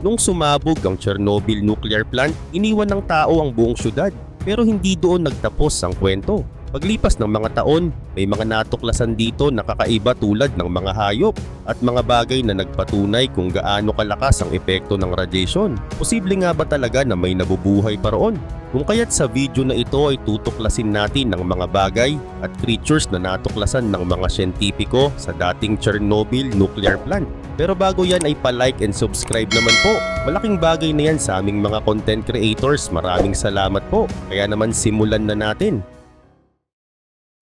Nung sumabog ang Chernobyl nuclear plant, iniwan ng tao ang buong syudad. Pero hindi doon nagtapos ang kwento. Paglipas ng mga taon, may mga natuklasan dito na kakaiba tulad ng mga hayop at mga bagay na nagpatunay kung gaano kalakas ang epekto ng radiation. Posible nga ba talaga na may nabubuhay pa roon? Kung kaya't sa video na ito ay tutuklasin natin ng mga bagay at creatures na natuklasan ng mga siyentipiko sa dating Chernobyl nuclear plant. Pero bago yan ay pa-like and subscribe naman po. Malaking bagay na yan sa aming mga content creators. Maraming salamat po. Kaya naman simulan na natin.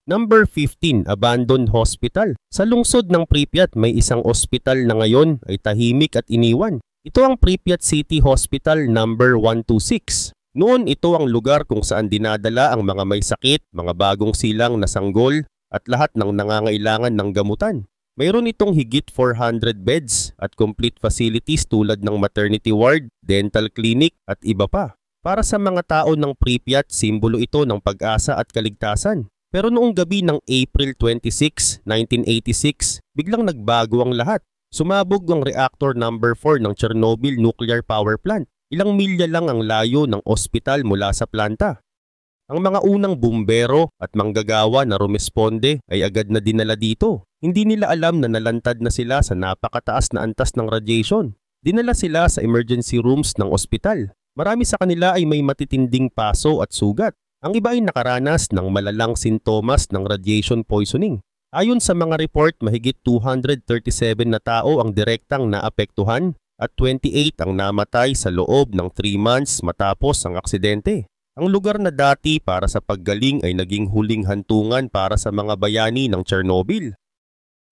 Number 15, Abandoned Hospital. Sa lungsod ng Pripyat may isang ospital na ngayon ay tahimik at iniwan. Ito ang Pripyat City Hospital number 126. Noon ito ang lugar kung saan dinadala ang mga may sakit, mga bagong silang na sanggol at lahat ng nangangailangan ng gamutan. Mayroon itong higit 400 beds at complete facilities tulad ng maternity ward, dental clinic at iba pa. Para sa mga tao ng Pripyat, simbolo ito ng pag-asa at kaligtasan. Pero noong gabi ng April 26, 1986, biglang nagbago ang lahat. Sumabog ang reactor number 4 ng Chernobyl nuclear power plant. Ilang milya lang ang layo ng ospital mula sa planta. Ang mga unang bumbero at manggagawa na rumesponde ay agad na dinala dito. Hindi nila alam na nalantad na sila sa napakataas na antas ng radiation. Dinala sila sa emergency rooms ng ospital. Marami sa kanila ay may matitinding paso at sugat. Ang iba ay nakaranas ng malalang sintomas ng radiation poisoning. Ayon sa mga report, mahigit 237 na tao ang direktang naapektuhan at 28 ang namatay sa loob ng 3 months matapos ang aksidente. Ang lugar na dati para sa paggaling ay naging huling hantungan para sa mga bayani ng Chernobyl.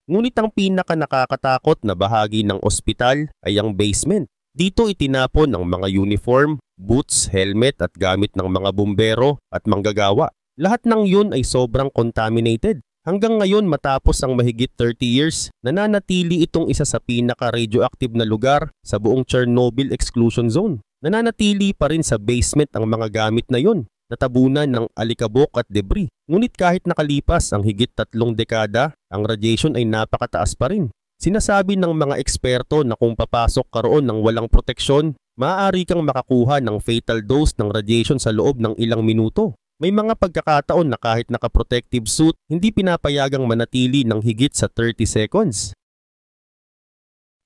Ngunit ang pinaka nakakatakot na bahagi ng ospital ay ang basement. Dito itinapon ang mga uniform, boots, helmet at gamit ng mga bumbero at manggagawa. Lahat ng yun ay sobrang contaminated. Hanggang ngayon matapos ang mahigit 30 years, nananatili itong isa sa pinaka-radioactive na lugar sa buong Chernobyl exclusion zone. Nananatili pa rin sa basement ang mga gamit na yun, natabunan ng alikabok at debris. Ngunit kahit nakalipas ang higit 3 dekada, ang radiation ay napakataas pa rin. Sinasabi ng mga eksperto na kung papasok ka roon ng walang proteksyon, maaari kang makakuha ng fatal dose ng radiation sa loob ng ilang minuto. May mga pagkakataon na kahit naka-protective suit, hindi pinapayagang manatili ng higit sa 30 seconds.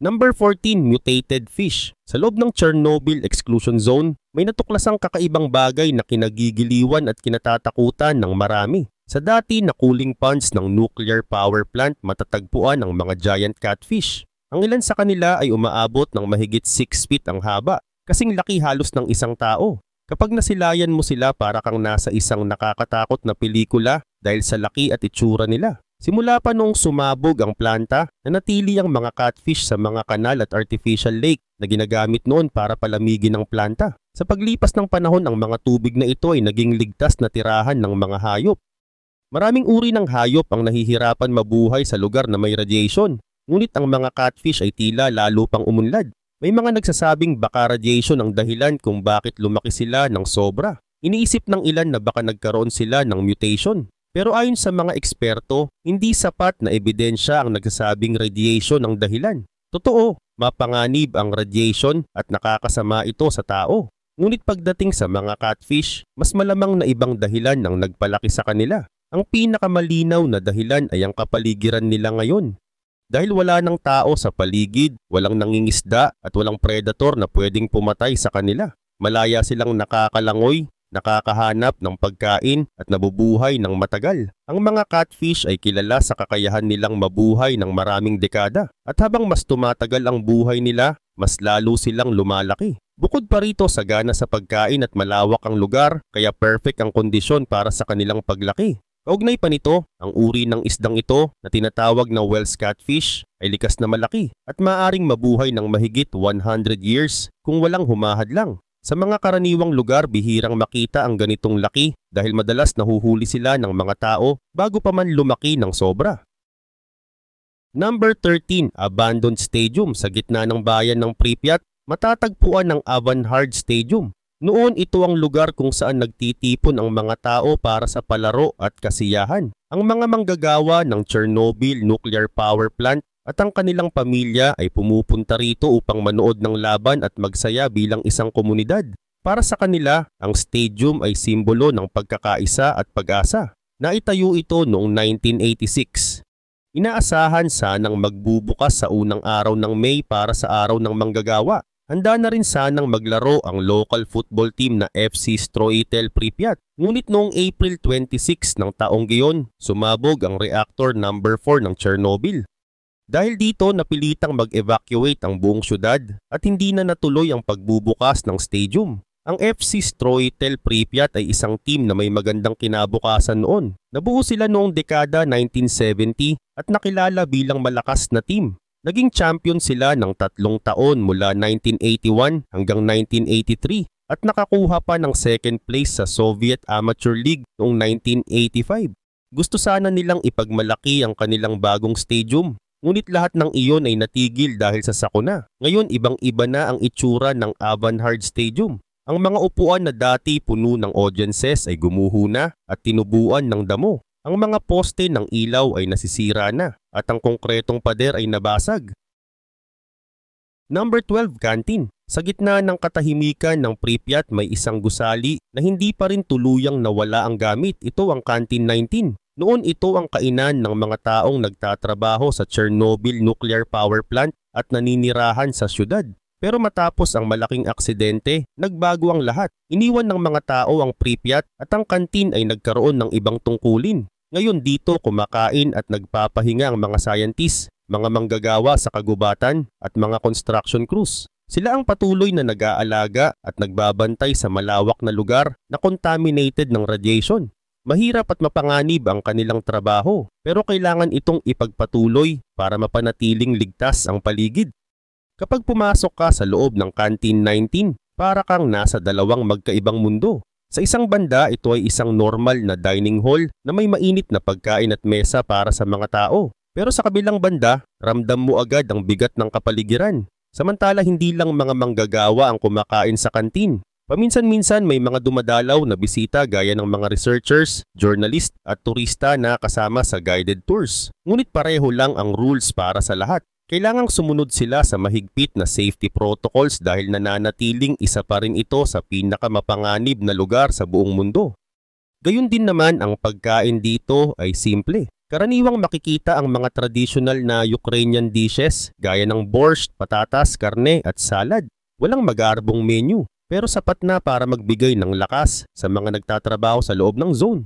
Number 14, Mutated Fish. Sa loob ng Chernobyl Exclusion Zone, may natuklasang kakaibang bagay na kinagigiliwan at kinatatakutan ng marami. Sa dati na cooling ponds ng nuclear power plant, matatagpuan ang mga giant catfish. Ang ilan sa kanila ay umaabot ng mahigit 6 feet ang haba, kasing laki halos ng isang tao. Kapag nasilayan mo sila para kang nasa isang nakakatakot na pelikula dahil sa laki at itsura nila. Simula pa noong sumabog ang planta, nanatili ang mga catfish sa mga kanal at artificial lake na ginagamit noon para palamigin ang planta. Sa paglipas ng panahon, ang mga tubig na ito ay naging ligtas na tirahan ng mga hayop. Maraming uri ng hayop ang nahihirapan mabuhay sa lugar na may radiation, ngunit ang mga catfish ay tila lalo pang umunlad. May mga nagsasabing baka radiation ang dahilan kung bakit lumaki sila ng sobra. Iniisip ng ilan na baka nagkaroon sila ng mutation. Pero ayon sa mga eksperto, hindi sapat na ebidensya ang nagsasabing radiation ang dahilan. Totoo, mapanganib ang radiation at nakakasama ito sa tao. Ngunit pagdating sa mga catfish, mas malamang na ibang dahilan ang nagpalaki sa kanila. Ang pinakamalinaw na dahilan ay ang kapaligiran nila ngayon. Dahil wala ng tao sa paligid, walang nangingisda at walang predator na pwedeng pumatay sa kanila. Malaya silang nakakalangoy, nakakahanap ng pagkain at nabubuhay ng matagal. Ang mga catfish ay kilala sa kakayahan nilang mabuhay ng maraming dekada. At habang mas tumatagal ang buhay nila, mas lalo silang lumalaki. Bukod pa rito, sagana sa pagkain at malawak ang lugar, kaya perfect ang kondisyon para sa kanilang paglaki. Kaugnay pa nito, ang uri ng isdang ito na tinatawag na Wells catfish ay likas na malaki at maaaring mabuhay ng mahigit 100 years kung walang humahadlang. Sa mga karaniwang lugar, bihirang makita ang ganitong laki dahil madalas nahuhuli sila ng mga tao bago pa man lumaki ng sobra. Number 13, Abandoned Stadium. Sa gitna ng bayan ng Pripyat, matatagpuan ang Avanhard Stadium. Noon ito ang lugar kung saan nagtitipon ang mga tao para sa palaro at kasiyahan. Ang mga manggagawa ng Chernobyl Nuclear Power Plant at ang kanilang pamilya ay pumupunta rito upang manood ng laban at magsaya bilang isang komunidad. Para sa kanila, ang stadium ay simbolo ng pagkakaisa at pag-asa. Naitayo ito noong 1986. Inaasahan sanang magbubukas sa unang araw ng May para sa araw ng manggagawa. Handa na rin sanang maglaro ang local football team na FC Stroitel Pripyat. Ngunit noong April 26 ng taong giyon, sumabog ang reactor number 4 ng Chernobyl. Dahil dito napilitang mag-evacuate ang buong syudad at hindi na natuloy ang pagbubukas ng stadium. Ang FC Stroitel Pripyat ay isang team na may magandang kinabukasan noon. Nabuo sila noong dekada 1970 at nakilala bilang malakas na team. Naging champion sila ng 3 taon mula 1981 hanggang 1983 at nakakuha pa ng second place sa Soviet Amateur League noong 1985. Gusto sana nilang ipagmalaki ang kanilang bagong stadium, ngunit lahat ng iyon ay natigil dahil sa sakuna. Ngayon ibang-iba na ang itsura ng Avanhard Stadium. Ang mga upuan na dati puno ng audiences ay gumuho na at tinubuan ng damo. Ang mga poste ng ilaw ay nasisira na at ang konkretong pader ay nabasag. Number 12, Canteen. Sa gitna ng katahimikan ng Pripyat may isang gusali na hindi pa rin tuluyang nawala ang gamit. Ito ang Canteen 19. Noon ito ang kainan ng mga taong nagtatrabaho sa Chernobyl Nuclear Power Plant at naninirahan sa syudad. Pero matapos ang malaking aksidente, nagbago ang lahat. Iniwan ng mga tao ang Pripyat at ang kantin ay nagkaroon ng ibang tungkulin. Ngayon dito kumakain at nagpapahinga ang mga scientists, mga manggagawa sa kagubatan at mga construction crews. Sila ang patuloy na nag-aalaga at nagbabantay sa malawak na lugar na contaminated ng radiation. Mahirap at mapanganib ang kanilang trabaho pero kailangan itong ipagpatuloy para mapanatiling ligtas ang paligid. Kapag pumasok ka sa loob ng Canteen 19, para kang nasa dalawang magkaibang mundo. Sa isang banda, ito ay isang normal na dining hall na may mainit na pagkain at mesa para sa mga tao. Pero sa kabilang banda, ramdam mo agad ang bigat ng kapaligiran. Samantala hindi lang mga manggagawa ang kumakain sa kantin. Paminsan-minsan may mga dumadalaw na bisita gaya ng mga researchers, journalist at turista na kasama sa guided tours. Ngunit pareho lang ang rules para sa lahat. Kailangang sumunod sila sa mahigpit na safety protocols dahil nananatiling isa pa rin ito sa pinakamapanganib na lugar sa buong mundo. Gayun din naman ang pagkain dito ay simple. Karaniwang makikita ang mga traditional na Ukrainian dishes gaya ng borscht, patatas, karne at salad. Walang magarbong menu pero sapat na para magbigay ng lakas sa mga nagtatrabaho sa loob ng zone.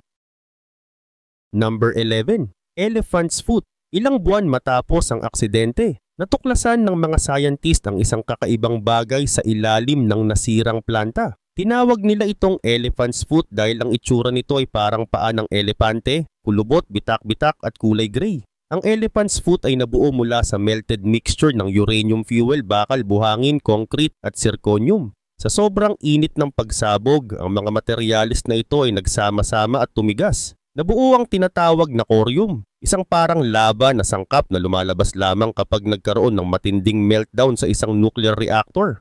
Number 11. Elephant's Foot. Ilang buwan matapos ang aksidente, natuklasan ng mga scientist ang isang kakaibang bagay sa ilalim ng nasirang planta. Tinawag nila itong elephant's foot dahil ang itsura nito ay parang paa ng elepante, kulubot, bitak-bitak at kulay gray. Ang elephant's foot ay nabuo mula sa melted mixture ng uranium fuel, bakal, buhangin, concrete at zirconium. Sa sobrang init ng pagsabog, ang mga materialis na ito ay nagsama-sama at tumigas. Nabuo ang tinatawag na corium, isang parang lava na sangkap na lumalabas lamang kapag nagkaroon ng matinding meltdown sa isang nuclear reactor.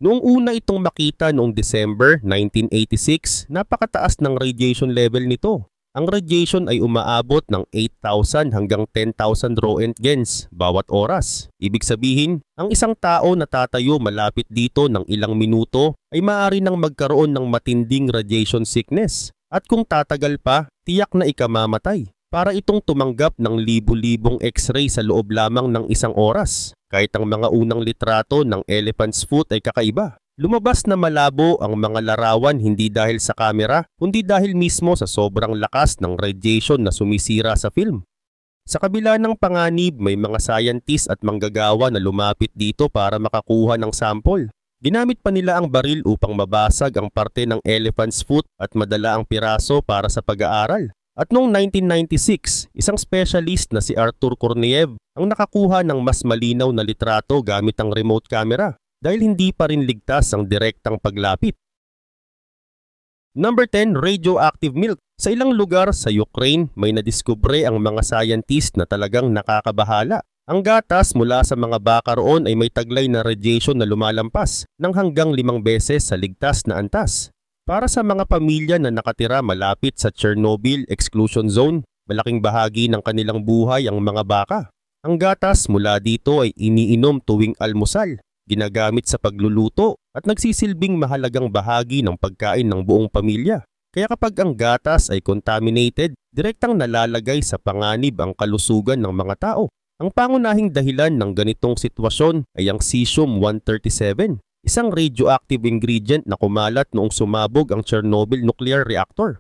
Noong una itong makita noong December 1986, napakataas ng radiation level nito. Ang radiation ay umaabot ng 8,000 hanggang 10,000 roentgens bawat oras. Ibig sabihin, ang isang tao na tatayo malapit dito ng ilang minuto ay maaari nang magkaroon ng matinding radiation sickness. At kung tatagal pa, tiyak na ikamamatay. Para itong tumanggap ng libu-libong x-ray sa loob lamang ng isang oras. Kahit ang mga unang litrato ng elephant's foot ay kakaiba. Lumabas na malabo ang mga larawan hindi dahil sa kamera, kundi dahil mismo sa sobrang lakas ng radiation na sumisira sa film. Sa kabila ng panganib, may mga scientist at manggagawa na lumapit dito para makakuha ng sample. Ginamit pa nila ang baril upang mabasag ang parte ng elephant's foot at madala ang piraso para sa pag-aaral. At noong 1996, isang specialist na si Artur Korneyev ang nakakuha ng mas malinaw na litrato gamit ang remote camera dahil hindi pa rin ligtas ang direktang paglapit. Number 10, radioactive milk. Sa ilang lugar sa Ukraine, may nadiskubre ang mga scientist na talagang nakakabahala. Ang gatas mula sa mga baka roon ay may taglay na radiation na lumalampas ng hanggang 5 beses sa ligtas na antas. Para sa mga pamilya na nakatira malapit sa Chernobyl Exclusion Zone, malaking bahagi ng kanilang buhay ang mga baka. Ang gatas mula dito ay iniinom tuwing almusal, ginagamit sa pagluluto at nagsisilbing mahalagang bahagi ng pagkain ng buong pamilya. Kaya kapag ang gatas ay contaminated, direktang nalalagay sa panganib ang kalusugan ng mga tao. Ang pangunahing dahilan ng ganitong sitwasyon ay ang cesium-137, isang radioactive ingredient na kumalat noong sumabog ang Chernobyl nuclear reactor.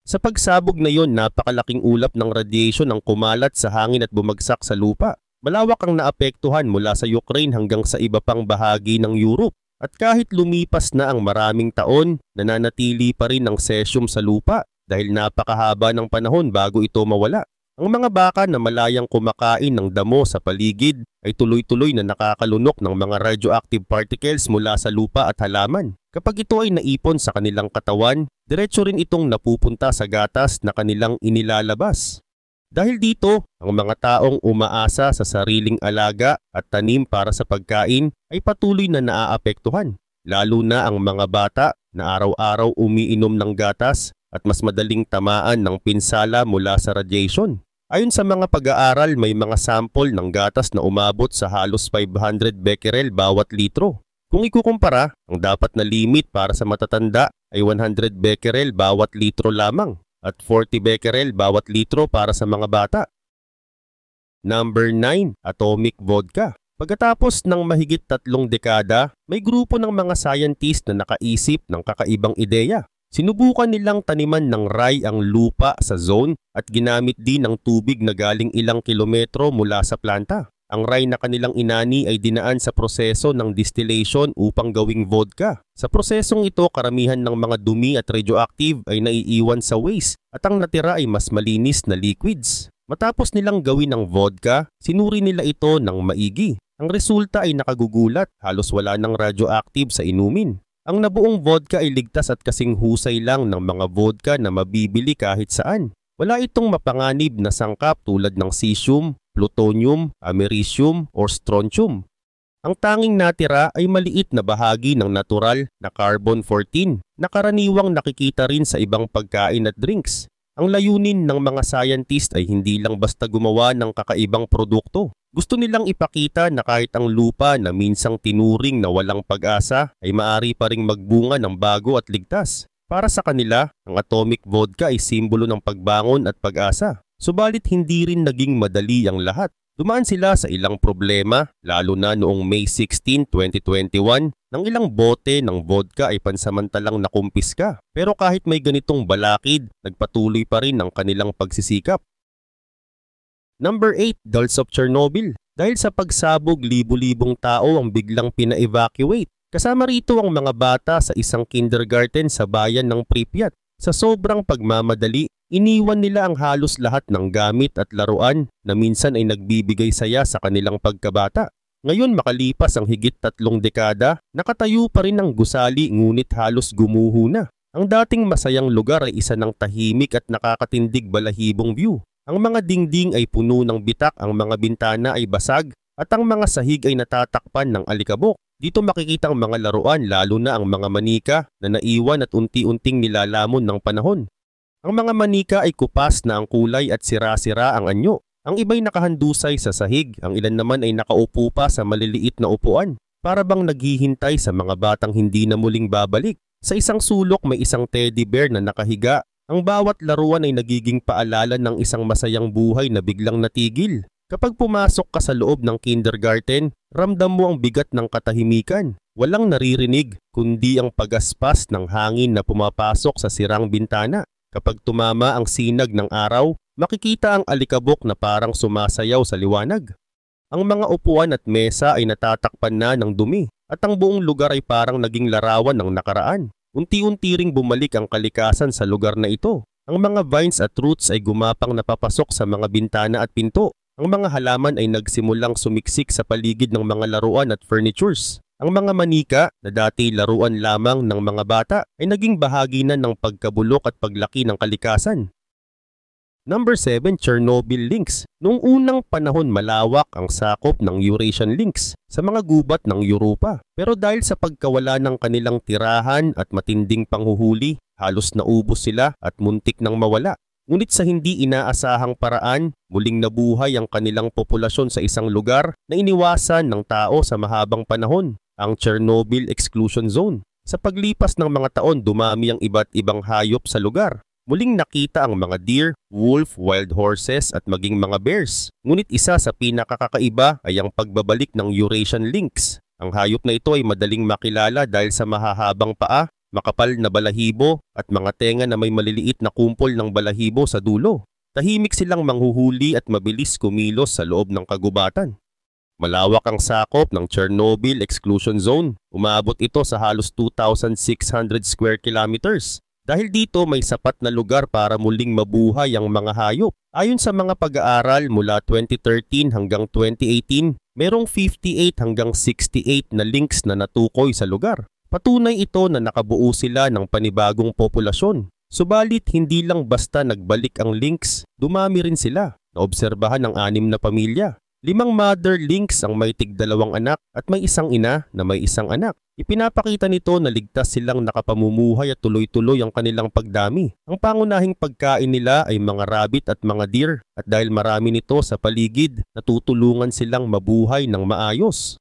Sa pagsabog na yon, napakalaking ulap ng radiation ang kumalat sa hangin at bumagsak sa lupa. Malawak ang naapektuhan mula sa Ukraine hanggang sa iba pang bahagi ng Europe. At kahit lumipas na ang maraming taon, nananatili pa rin ang cesium sa lupa dahil napakahaba ng panahon bago ito mawala. Ang mga baka na malayang kumakain ng damo sa paligid ay tuloy-tuloy na nakakalunok ng mga radioactive particles mula sa lupa at halaman. Kapag ito ay naipon sa kanilang katawan, diretso rin itong napupunta sa gatas na kanilang inilalabas. Dahil dito, ang mga taong umaasa sa sariling alaga at tanim para sa pagkain ay patuloy na naaapektuhan, lalo na ang mga bata na araw-araw umiinom ng gatas at mas madaling tamaan ng pinsala mula sa radiation. Ayon sa mga pag-aaral, may mga sample ng gatas na umabot sa halos 500 becquerel bawat litro. Kung ikukumpara, ang dapat na limit para sa matatanda ay 100 becquerel bawat litro lamang at 40 becquerel bawat litro para sa mga bata. Number 9. Atomic vodka. Pagkatapos ng mahigit 3 dekada, may grupo ng mga scientist na nakaisip ng kakaibang ideya. Sinubukan nilang taniman ng rye ang lupa sa zone at ginamit din ang tubig na galing ilang kilometro mula sa planta. Ang rye na kanilang inani ay dinaan sa proseso ng distillation upang gawing vodka. Sa prosesong ito, karamihan ng mga dumi at radioactive ay naiiwan sa waste at ang natira ay mas malinis na liquids. Matapos nilang gawin ang vodka, sinuri nila ito ng maigi. Ang resulta ay nakagugulat, halos wala ng radioactive sa inumin. Ang nabuong vodka ay ligtas at kasing husay lang ng mga vodka na mabibili kahit saan. Wala itong mapanganib na sangkap tulad ng cesium, plutonium, americium, o strontium. Ang tanging natira ay maliit na bahagi ng natural na carbon-14 na karaniwang nakikita rin sa ibang pagkain at drinks. Ang layunin ng mga scientist ay hindi lang basta gumawa ng kakaibang produkto. Gusto nilang ipakita na kahit ang lupa na minsang tinuring na walang pag-asa ay maaari pa ring magbunga ng bago at ligtas. Para sa kanila, ang atomic vodka ay simbolo ng pagbangon at pag-asa. Subalit hindi rin naging madali ang lahat. Dumaan sila sa ilang problema, lalo na noong May 16, 2021, nang ilang bote ng vodka ay pansamantalang nakumpiska. Pero kahit may ganitong balakid, nagpatuloy pa rin ang kanilang pagsisikap. Number 8. Gulls of Chernobyl. Dahil sa pagsabog, libu-libong tao ang biglang pina-evacuate. Kasama rito ang mga bata sa isang kindergarten sa bayan ng Pripyat. Sa sobrang pagmamadali, iniwan nila ang halos lahat ng gamit at laruan na minsan ay nagbibigay saya sa kanilang pagkabata. Ngayon makalipas ang higit 3 dekada, nakatayo pa rin ang gusali ngunit halos gumuho na. Ang dating masayang lugar ay isa ng tahimik at nakakatindig balahibong view. Ang mga dingding ay puno ng bitak, ang mga bintana ay basag at ang mga sahig ay natatakpan ng alikabok. Dito makikita ang mga laruan, lalo na ang mga manika na naiwan at unti-unting nilalamon ng panahon. Ang mga manika ay kupas na ang kulay at sira-sira ang anyo. Ang iba'y nakahandusay sa sahig, ang ilan naman ay nakaupo pa sa maliliit na upuan, para bang naghihintay sa mga batang hindi na muling babalik. Sa isang sulok may isang teddy bear na nakahiga. Ang bawat laruan ay nagiging paalala ng isang masayang buhay na biglang natigil. Kapag pumasok ka sa loob ng kindergarten, ramdam mo ang bigat ng katahimikan. Walang naririnig, kundi ang pagaspas ng hangin na pumapasok sa sirang bintana. Kapag tumama ang sinag ng araw, makikita ang alikabok na parang sumasayaw sa liwanag. Ang mga upuan at mesa ay natatakpan na ng dumi, at ang buong lugar ay parang naging larawan ng nakaraan. Unti-unti ring bumalik ang kalikasan sa lugar na ito. Ang mga vines at roots ay gumapang napapasok sa mga bintana at pinto. Ang mga halaman ay nagsimulang sumiksik sa paligid ng mga laruan at furnitures. Ang mga manika na dati laruan lamang ng mga bata ay naging bahagi na ng pagkabulok at paglaki ng kalikasan. Number 7. Chernobyl Lynx. Noong unang panahon malawak ang sakop ng Eurasian lynx sa mga gubat ng Europa. Pero dahil sa pagkawala ng kanilang tirahan at matinding panghuhuli, halos naubos sila at muntik nang mawala. Ngunit sa hindi inaasahang paraan, muling nabuhay ang kanilang populasyon sa isang lugar na iniwasan ng tao sa mahabang panahon, ang Chernobyl Exclusion Zone. Sa paglipas ng mga taon, dumami ang iba't ibang hayop sa lugar. Muling nakita ang mga deer, wolf, wild horses at maging mga bears. Ngunit isa sa pinakakakaiba ay ang pagbabalik ng Eurasian lynx. Ang hayop na ito ay madaling makilala dahil sa mahahabang paa, makapal na balahibo at mga tenga na may maliliit na kumpol ng balahibo sa dulo. Tahimik silang manghuhuli at mabilis kumilos sa loob ng kagubatan. Malawak ang sakop ng Chernobyl Exclusion Zone. Umabot ito sa halos 2,600 square kilometers. Dahil dito may sapat na lugar para muling mabuhay ang mga hayop. Ayon sa mga pag-aaral mula 2013 hanggang 2018, merong 58 hanggang 68 na lynx na natukoy sa lugar. Patunay ito na nakabuo sila ng panibagong populasyon. Subalit hindi lang basta nagbalik ang lynx, dumami rin sila. Naobserbahan ng 6 na pamilya. 5 mother lynx ang may tig-2 anak at may isang ina na may isang anak. Ipinapakita nito na ligtas silang nakapamumuhay at tuloy-tuloy ang kanilang pagdami. Ang pangunahing pagkain nila ay mga rabbit at mga deer at dahil marami nito sa paligid, natutulungan silang mabuhay ng maayos.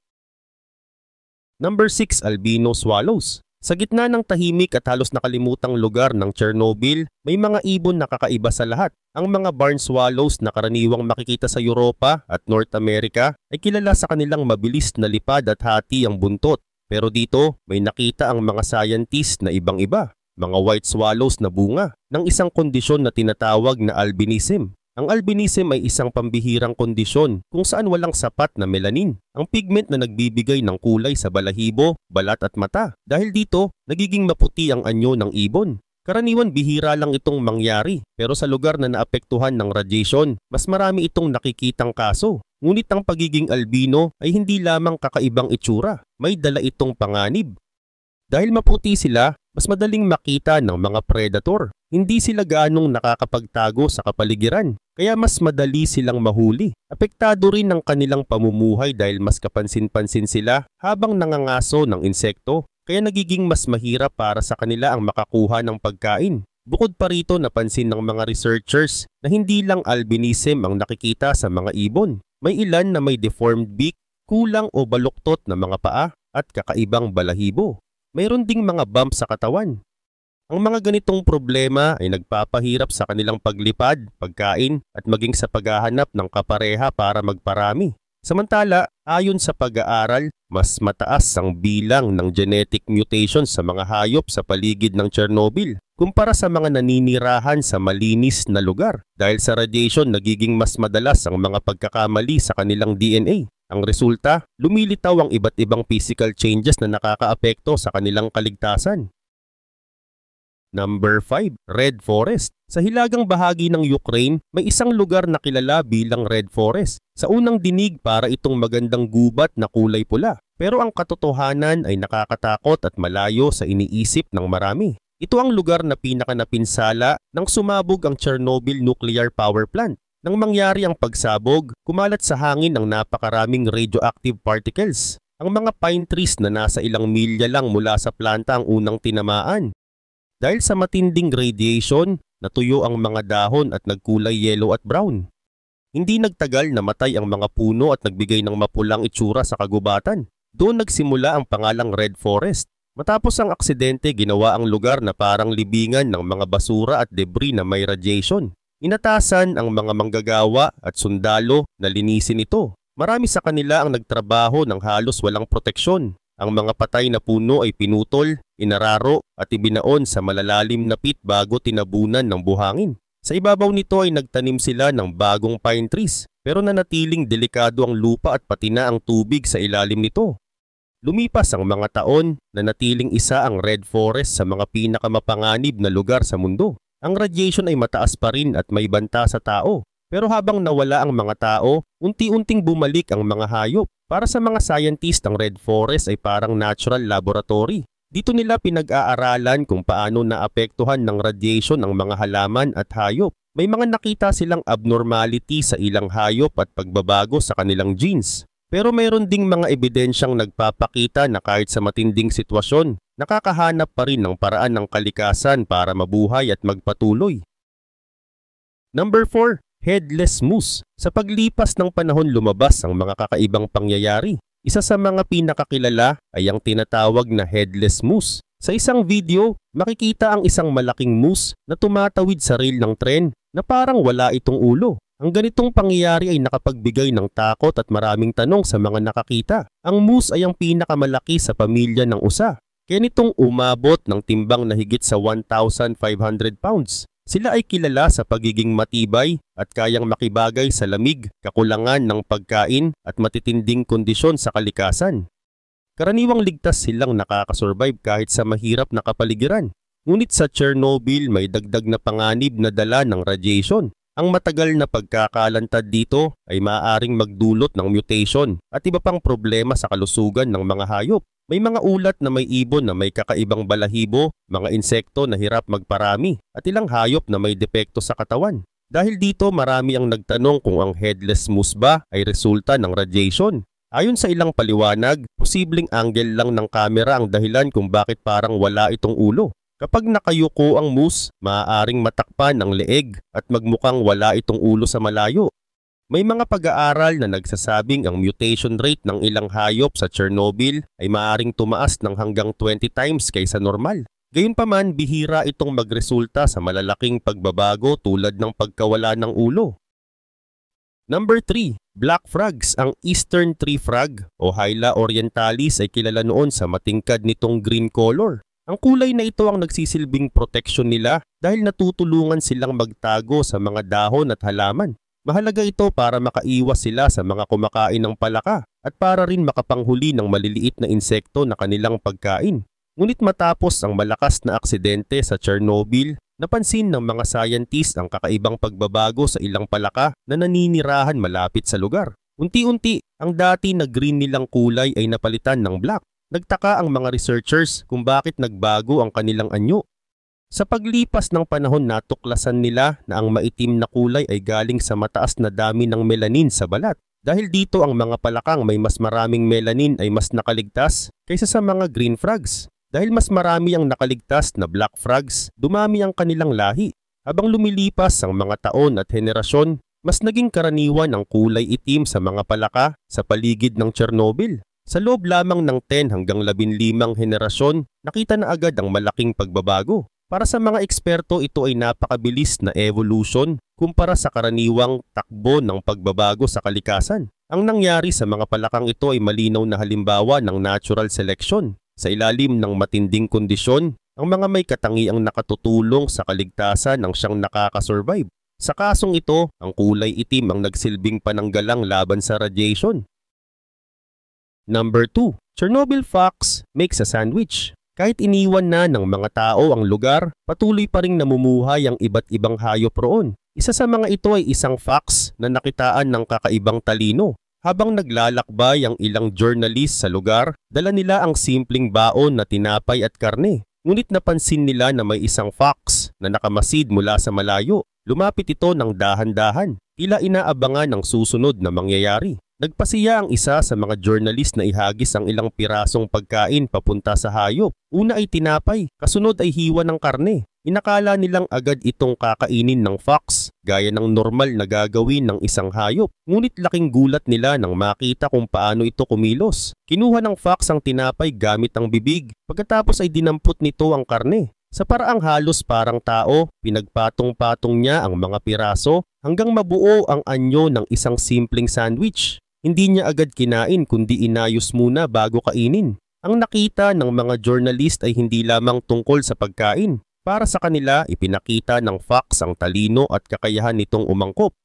Number 6. Albino swallows. Sa gitna ng tahimik at halos nakalimutang lugar ng Chernobyl, may mga ibon na kakaiba sa lahat. Ang mga barn swallows na karaniwang makikita sa Europa at North America ay kilala sa kanilang mabilis na lipad at hati ang buntot. Pero dito, may nakita ang mga scientist na ibang-iba, mga white swallows na bunga, ng isang kondisyon na tinatawag na albinism. Ang albinism ay isang pambihirang kondisyon kung saan walang sapat na melanin, ang pigment na nagbibigay ng kulay sa balahibo, balat at mata. Dahil dito, nagiging maputi ang anyo ng ibon. Karaniwan bihira lang itong mangyari, pero sa lugar na naapektuhan ng radiation, mas marami itong nakikitang kaso. Ngunit ang pagiging albino ay hindi lamang kakaibang itsura, may dala itong panganib. Dahil maputi sila, mas madaling makita ng mga predator. Hindi sila gaanong nakakapagtago sa kapaligiran, kaya mas madali silang mahuli. Apektado rin ang kanilang pamumuhay dahil mas kapansin-pansin sila habang nangangaso ng insekto, kaya nagiging mas mahirap para sa kanila ang makakuha ng pagkain. Bukod pa rito, napansin ng mga researchers na hindi lang albinism ang nakikita sa mga ibon. May ilan na may deformed beak, kulang o baluktot na mga paa at kakaibang balahibo. Mayroon ding mga bump sa katawan. Ang mga ganitong problema ay nagpapahirap sa kanilang paglipad, pagkain at maging sa paghahanap ng kapareha para magparami. Samantala, ayon sa pag-aaral, mas mataas ang bilang ng genetic mutations sa mga hayop sa paligid ng Chernobyl kumpara sa mga naninirahan sa malinis na lugar. Dahil sa radiation, nagiging mas madalas ang mga pagkakamali sa kanilang DNA. Ang resulta, lumilitaw ang iba't ibang physical changes na nakakaapekto sa kanilang kaligtasan. Number 5. Red Forest. Sa hilagang bahagi ng Ukraine, may isang lugar na kilala bilang Red Forest. Sa unang dinig, para itong magandang gubat na kulay pula. Pero ang katotohanan ay nakakatakot at malayo sa iniisip ng marami. Ito ang lugar na pinakanapinsala nang sumabog ang Chernobyl Nuclear Power Plant. Nang mangyari ang pagsabog, kumalat sa hangin ang napakaraming radioactive particles. Ang mga pine trees na nasa ilang milya lang mula sa planta ang unang tinamaan. Dahil sa matinding radiation, natuyo ang mga dahon at nagkulay yellow at brown. Hindi nagtagal namatay ang mga puno at nagbigay ng mapulang itsura sa kagubatan. Doon nagsimula ang pangalang Red Forest. Matapos ang aksidente, ginawa ang lugar na parang libingan ng mga basura at debris na may radiation. Inatasan ang mga manggagawa at sundalo na linisin ito. Marami sa kanila ang nagtrabaho ng halos walang proteksyon. Ang mga patay na puno ay pinutol, inararo at ibinaon sa malalalim na pit bago tinabunan ng buhangin. Sa ibabaw nito ay nagtanim sila ng bagong pine trees, pero nanatiling delikado ang lupa at pati na ang tubig sa ilalim nito. Lumipas ang mga taon, nanatiling isa ang Red Forest sa mga pinakamapanganib na lugar sa mundo. Ang radiation ay mataas pa rin at may banta sa tao. Pero habang nawala ang mga tao, unti-unting bumalik ang mga hayop. Para sa mga scientist, ang Red Forest ay parang natural laboratory. Dito nila pinag-aaralan kung paano naapektuhan ng radiation ang mga halaman at hayop. May mga nakita silang abnormality sa ilang hayop at pagbabago sa kanilang genes. Pero mayroon ding mga ebidensyang nagpapakita na kahit sa matinding sitwasyon, nakakahanap pa rin ng paraan ng kalikasan para mabuhay at magpatuloy. Number 4. Headless moose. Sa paglipas ng panahon lumabas ang mga kakaibang pangyayari. Isa sa mga pinakakilala ay ang tinatawag na headless moose. Sa isang video, makikita ang isang malaking moose na tumatawid sa rail ng tren na parang wala itong ulo. Ang ganitong pangyayari ay nakapagbigay ng takot at maraming tanong sa mga nakakita. Ang moose ay ang pinakamalaki sa pamilya ng usa. Kaya nitong umabot ng timbang na higit sa 1,500 pounds. Sila ay kilala sa pagiging matibay at kayang makibagay sa lamig, kakulangan ng pagkain at matitinding kondisyon sa kalikasan. Karaniwang ligtas silang nakakasurvive kahit sa mahirap na kapaligiran. Ngunit sa Chernobyl may dagdag na panganib na dala ng radiation. Ang matagal na pagkakalantad dito ay maaaring magdulot ng mutation at iba pang problema sa kalusugan ng mga hayop. May mga ulat na may ibon na may kakaibang balahibo, mga insekto na hirap magparami, at ilang hayop na may depekto sa katawan. Dahil dito marami ang nagtanong kung ang headless moose ba ay resulta ng radiation. Ayon sa ilang paliwanag, posibleng angle lang ng kamera ang dahilan kung bakit parang wala itong ulo. Kapag nakayuko ang moose, maaaring matakpan ang leeg at magmukhang wala itong ulo sa malayo. May mga pag-aaral na nagsasabing ang mutation rate ng ilang hayop sa Chernobyl ay maaaring tumaas ng hanggang 20 times kaysa normal. Gayunpaman, bihira itong magresulta sa malalaking pagbabago tulad ng pagkawala ng ulo. Number 3. Black frogs. Ang Eastern tree frog o Hyla orientalis ay kilala noon sa matingkad nitong green color. Ang kulay na ito ang nagsisilbing proteksyon nila dahil natutulungan silang magtago sa mga dahon at halaman. Mahalaga ito para makaiwas sila sa mga kumakain ng palaka at para rin makapanghuli ng maliliit na insekto na kanilang pagkain. Ngunit matapos ang malakas na aksidente sa Chernobyl, napansin ng mga scientist ang kakaibang pagbabago sa ilang palaka na naninirahan malapit sa lugar. Unti-unti, ang dati na green nilang kulay ay napalitan ng black. Nagtaka ang mga researchers kung bakit nagbago ang kanilang anyo. Sa paglipas ng panahon natuklasan nila na ang maitim na kulay ay galing sa mataas na dami ng melanin sa balat. Dahil dito ang mga palakang may mas maraming melanin ay mas nakaligtas kaysa sa mga green frogs. Dahil mas marami ang nakaligtas na black frogs, dumami ang kanilang lahi. Habang lumilipas ang mga taon at henerasyon, mas naging karaniwan ang kulay itim sa mga palaka sa paligid ng Chernobyl. Sa loob lamang ng 10 hanggang 15 henerasyon, nakita na agad ang malaking pagbabago. Para sa mga eksperto, ito ay napakabilis na evolution kumpara sa karaniwang takbo ng pagbabago sa kalikasan. Ang nangyari sa mga palakang ito ay malinaw na halimbawa ng natural selection. Sa ilalim ng matinding kondisyon, ang mga may katangiang nakatutulong sa kaligtasan ang siyang nakakasurvive. Sa kasong ito, ang kulay itim ang nagsilbing pananggalang laban sa radiation. Number 2. Chernobyl fox makes a sandwich. Kahit iniwan na ng mga tao ang lugar, patuloy pa ring namumuhay ang iba't ibang hayop roon. Isa sa mga ito ay isang fox na nakitaan ng kakaibang talino. Habang naglalakbay ang ilang journalist sa lugar, dala nila ang simpleng baon na tinapay at karne. Ngunit napansin nila na may isang fox na nakamasid mula sa malayo. Lumapit ito ng dahan-dahan, tila inaabangan ang susunod na mangyayari. Nagpasiya ang isa sa mga journalist na ihagis ang ilang pirasong pagkain papunta sa hayop. Una ay tinapay, kasunod ay hiwa ng karne. Inakala nilang agad itong kakainin ng fox, gaya ng normal na gagawin ng isang hayop. Ngunit laking gulat nila nang makita kung paano ito kumilos. Kinuha ng fox ang tinapay gamit ang bibig, pagkatapos ay dinampot nito ang karne. Sa paraang halos parang tao, pinagpatong-patong niya ang mga piraso hanggang mabuo ang anyo ng isang simpleng sandwich. Hindi niya agad kinain kundi inayos muna bago kainin. Ang nakita ng mga journalist ay hindi lamang tungkol sa pagkain. Para sa kanila, ipinakita ng fox ang talino at kakayahan nitong umangkop.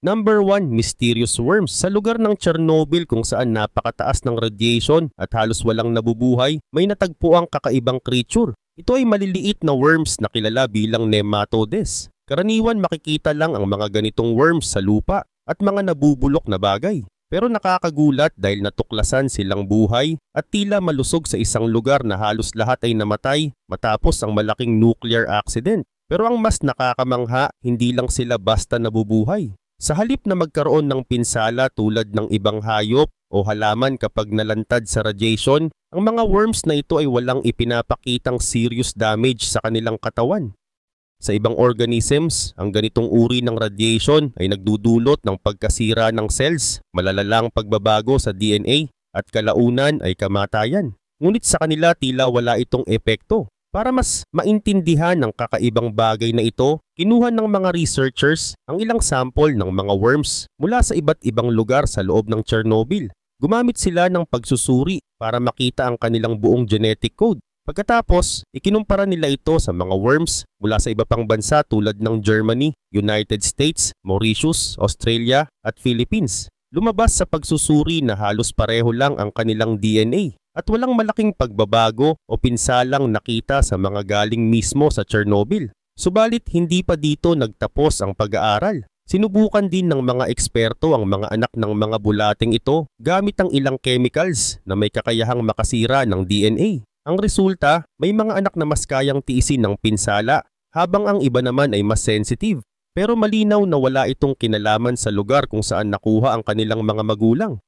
Number 1, mysterious worms. Sa lugar ng Chernobyl kung saan napakataas ng radiation at halos walang nabubuhay, may natagpo ang kakaibang creature. Ito ay maliliit na worms na kilala bilang nematodes. Karaniwan makikita lang ang mga ganitong worms sa lupa at mga nabubulok na bagay. Pero nakakagulat dahil natuklasan silang buhay at tila malusog sa isang lugar na halos lahat ay namatay matapos ang malaking nuclear accident. Pero ang mas nakakamangha, hindi lang sila basta nabubuhay. Sa halip na magkaroon ng pinsala tulad ng ibang hayop o halaman kapag nalantad sa radiation, ang mga worms na ito ay walang ipinapakitang serious damage sa kanilang katawan. Sa ibang organisms, ang ganitong uri ng radiation ay nagdudulot ng pagkasira ng cells, malalalang pagbabago sa DNA, at kalaunan ay kamatayan. Ngunit sa kanila tila wala itong epekto. Para mas maintindihan ng kakaibang bagay na ito, kinuha ng mga researchers ang ilang sample ng mga worms mula sa iba't ibang lugar sa loob ng Chernobyl. Gumamit sila ng pagsusuri para makita ang kanilang buong genetic code. Pagkatapos, ikinumpara nila ito sa mga worms mula sa iba pang bansa tulad ng Germany, United States, Mauritius, Australia at Philippines. Lumabas sa pagsusuri na halos pareho lang ang kanilang DNA. At walang malaking pagbabago o pinsalang nakita sa mga galing mismo sa Chernobyl. Subalit hindi pa dito nagtapos ang pag-aaral. Sinubukan din ng mga eksperto ang mga anak ng mga bulating ito gamit ang ilang chemicals na may kakayahang makasira ng DNA. Ang resulta, may mga anak na mas kayang tiisin ng pinsala habang ang iba naman ay mas sensitive. Pero malinaw na wala itong kinalaman sa lugar kung saan nakuha ang kanilang mga magulang.